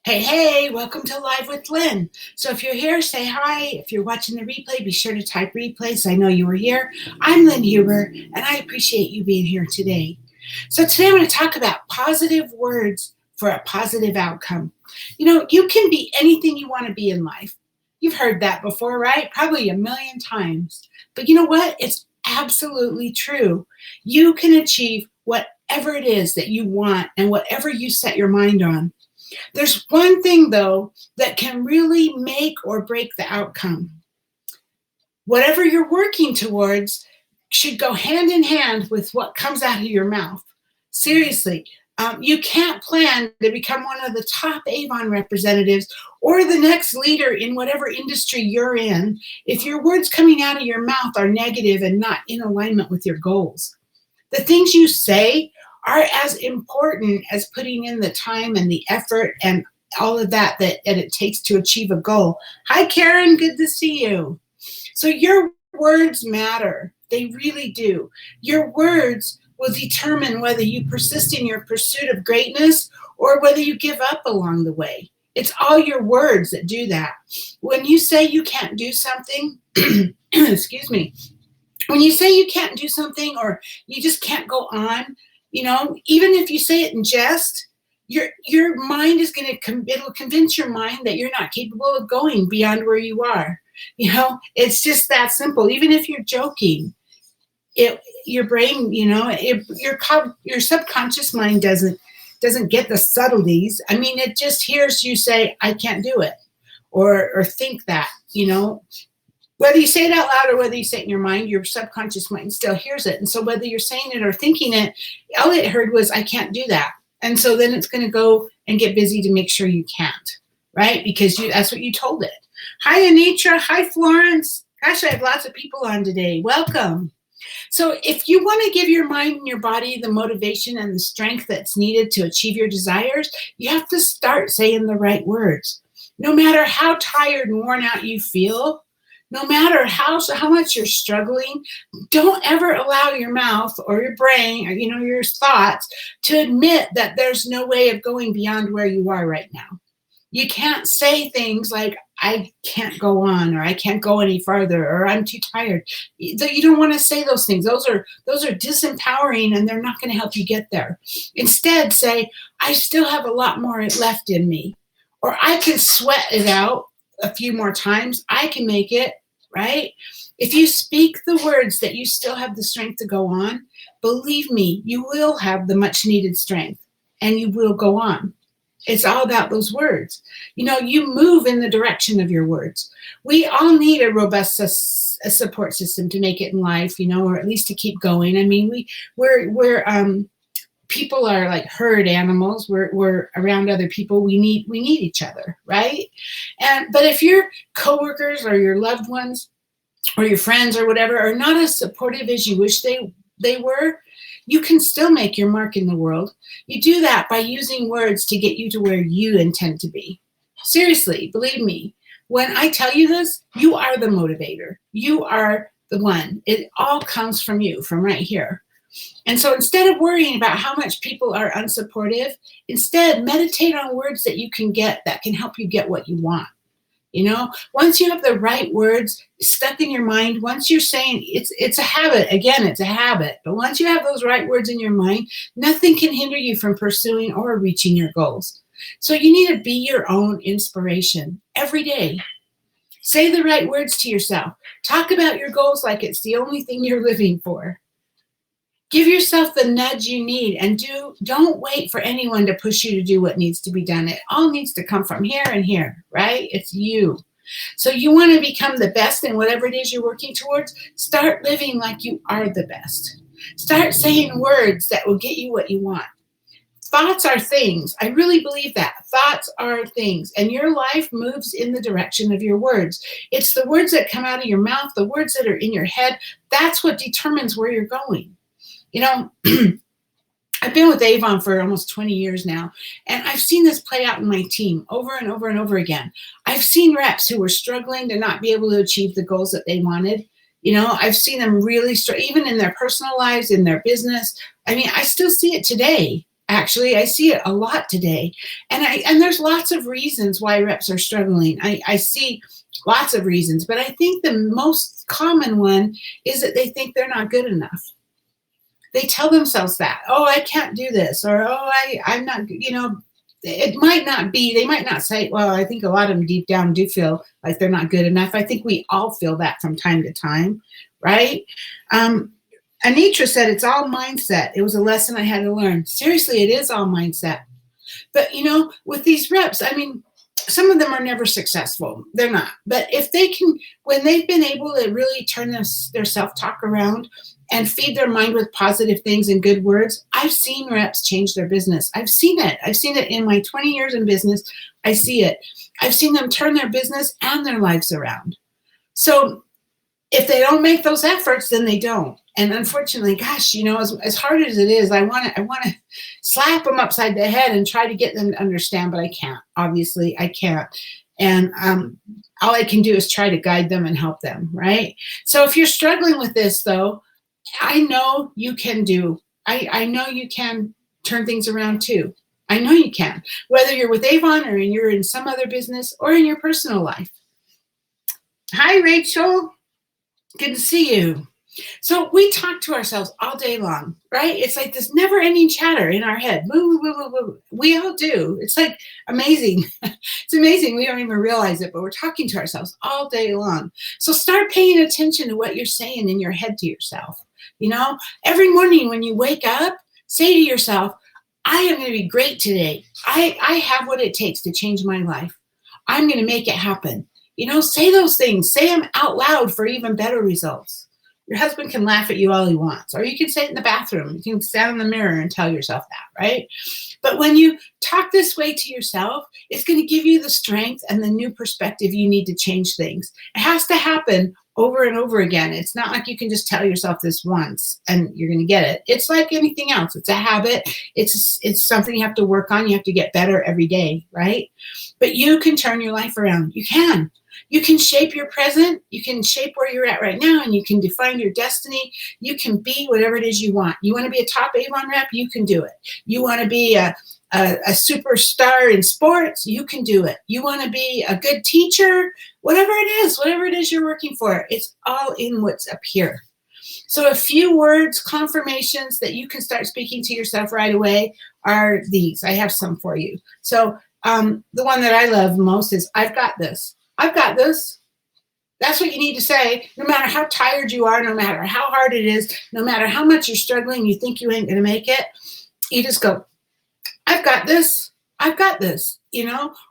Hey, welcome to Live with Lynn. So if you're here, say hi. If you're watching the replay, be sure to type replay so I know you were here. I'm Lynn Huber, and I appreciate you being here today. So today I'm going to talk about positive words for a positive outcome. You can be anything you want to be in life. You've heard that before, right? Probably a million times. But you know what? It's absolutely true. You can achieve whatever it is that you want and whatever you set your mind on. There's one thing, though, that can really make or break the outcome. Whatever you're working towards should go hand in hand with what comes out of your mouth. Seriously, you can't plan to become one of the top Avon representatives or the next leader in whatever industry you're in if your words coming out of your mouth are negative and not in alignment with your goals. The things you say are as important as putting in the time and the effort and all of that it takes to achieve a goal. Hi, Karen. Good to see you. So your words matter. They really do. Your words will determine whether you persist in your pursuit of greatness or whether you give up along the way. It's all your words that do that. When you say you can't do something, excuse me, when you say you can't do something or you just can't go on, even if you say it in jest, your mind is it'll convince your mind that you're not capable of going beyond where you are. It's just that simple. Even if you're joking, your brain, your subconscious mind doesn't get the subtleties. I mean, it just hears you say, I can't do it, or think that, Whether you say it out loud or whether you say it in your mind, your subconscious mind still hears it. And so whether you're saying it or thinking it, all it heard was, I can't do that. And so then it's going to go and get busy to make sure you can't, right? Because that's what you told it. Hi, Anitra. Hi, Florence. Gosh, I have lots of people on today. Welcome. So if you want to give your mind and your body the motivation and the strength that's needed to achieve your desires, you have to start saying the right words. No matter how tired and worn out you feel, no matter how much you're struggling, don't ever allow your mouth or your brain or, your thoughts to admit that there's no way of going beyond where you are right now. You can't say things like, I can't go on, or I can't go any farther, or I'm too tired. You don't want to say those things. Those are disempowering, and they're not going to help you get there. Instead, say, I still have a lot more left in me, or I can sweat it out a few more times. I can make it. Right? If you speak the words that you still have the strength to go on, believe me, you will have the much needed strength and you will go on. It's all about those words. You move in the direction of your words. We all need a robust support system to make it in life, or at least to keep going. I mean, we're people are like herd animals. We're around other people. We need each other, right? But if your coworkers or your loved ones or your friends or whatever are not as supportive as you wish they were, you can still make your mark in the world. You do that by using words to get you to where you intend to be. Seriously, believe me, when I tell you this, you are the motivator. You are the one. It all comes from you, from right here. And so instead of worrying about how much people are unsupportive, instead meditate on words that you can get that can help you get what you want. Once you have the right words stuck in your mind, once you're saying it's a habit, again, it's a habit. But once you have those right words in your mind, nothing can hinder you from pursuing or reaching your goals. So you need to be your own inspiration every day. Say the right words to yourself. Talk about your goals like it's the only thing you're living for. Give yourself the nudge you need, and don't wait for anyone to push you to do what needs to be done. It all needs to come from here and here, right? It's you. So you want to become the best in whatever it is you're working towards. Start living like you are the best. Start saying words that will get you what you want. Thoughts are things. I really believe that. Thoughts are things. And your life moves in the direction of your words. It's the words that come out of your mouth, the words that are in your head. That's what determines where you're going. I've been with Avon for almost 20 years now, and I've seen this play out in my team over and over and over again. I've seen reps who were struggling to not be able to achieve the goals that they wanted I've seen them really even in their personal lives, in their business. I mean, I still see it today. Actually, I see it a lot today. And there's lots of reasons why reps are struggling. I see lots of reasons, but I think the most common one is that they think they're not good enough. They tell themselves that, oh, I can't do this, or, oh, I'm not, it might not be, they might not say, well, I think a lot of them deep down do feel like they're not good enough. I think we all feel that from time to time, right? Anitra said, it's all mindset. It was a lesson I had to learn. Seriously, it is all mindset. But, with these reps, I mean, some of them are never successful. They're not. But if they can, when they've been able to really turn their self-talk around and feed their mind with positive things and good words, I've seen reps change their business. I've seen it. I've seen it in my 20 years in business. I see it. I've seen them turn their business and their lives around. So if they don't make those efforts, then they don't. And unfortunately, gosh, as hard as it is, I want to slap them upside the head and try to get them to understand, but I can't. Obviously, I can't. And all I can do is try to guide them and help them, right? So if you're struggling with this, though, I know you can I know you can turn things around too. I know you can, whether you're with Avon or you're in some other business or in your personal life. Hi, Rachel. Good to see you. So we talk to ourselves all day long, right? It's like this never-ending chatter in our head. Woo, woo, woo, woo. We all do. It's like amazing. It's amazing. We don't even realize it, but we're talking to ourselves all day long. So start paying attention to what you're saying in your head to yourself. Every morning when you wake up, say to yourself, I am going to be great today. I have what it takes to change my life. I'm going to make it happen. Say those things. Say them out loud for even better results. Your husband can laugh at you all he wants, or you can say it in the bathroom. You can stand in the mirror and tell yourself that, right? But when you talk this way to yourself, it's going to give you the strength and the new perspective you need to change things. It has to happen over and over again. It's not like you can just tell yourself this once and you're going to get it. It's like anything else. It's a habit. It's something you have to work on. You have to get better every day, right? But you can turn your life around. You can. You can shape your present. You can shape where you're at right now, and you can define your destiny. You can be whatever it is you want. You want to be a top Avon rep? You can do it. You want to be a superstar in sports? You can do it. You want to be a good teacher? Whatever it is you're working for, it's all in what's up here. So a few words, confirmations that you can start speaking to yourself right away are these. I have some for you. So the one that I love most is, I've got this. I've got this. That's what you need to say, no matter how tired you are, no matter how hard it is, no matter how much you're struggling, you think you ain't going to make it. You just go, I've got this. I've got this,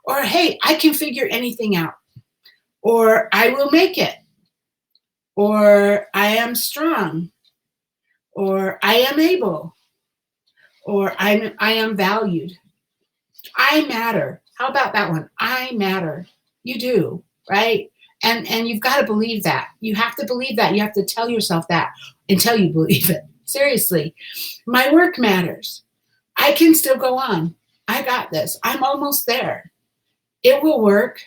or, hey, I can figure anything out, or I will make it, or I am strong, or I am able, or I am valued. I matter. How about that one? I matter. You do, right? And you've got to believe that. You have to believe that. You have to tell yourself that until you believe it. Seriously. My work matters. I can still go on. I got this. I'm almost there. It will work.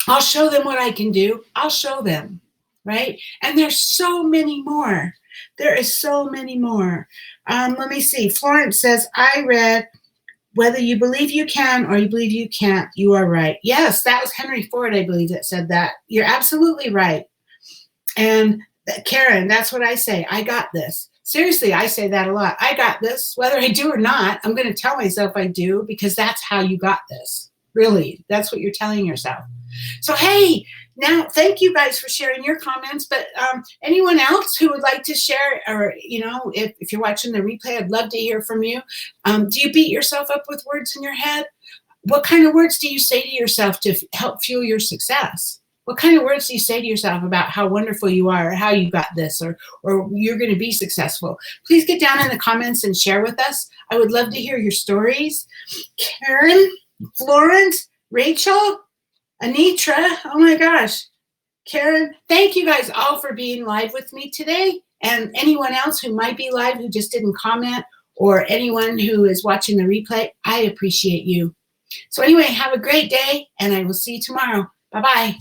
I'll show them what I can do. I'll show them, right? And there's so many more. There is so many more. Let me see. Florence says, I read, whether you believe you can or you believe you can't, you are right. Yes, that was Henry Ford, I believe, that said that. You're absolutely right. And Karen, that's what I say. I got this. Seriously, I say that a lot. I got this. Whether I do or not, I'm going to tell myself I do, because that's how you got this. Really, that's what you're telling yourself. So, hey, now, thank you guys for sharing your comments, but anyone else who would like to share, or, if you're watching the replay, I'd love to hear from you. Do you beat yourself up with words in your head? What kind of words do you say to yourself to help fuel your success? What kind of words do you say to yourself about how wonderful you are, or how you got this, or you're going to be successful? Please get down in the comments and share with us. I would love to hear your stories. Karen, Florence, Rachel, Anitra, oh my gosh, Karen, thank you guys all for being live with me today. And anyone else who might be live who just didn't comment, or anyone who is watching the replay, I appreciate you. So anyway, have a great day, and I will see you tomorrow. Bye-bye.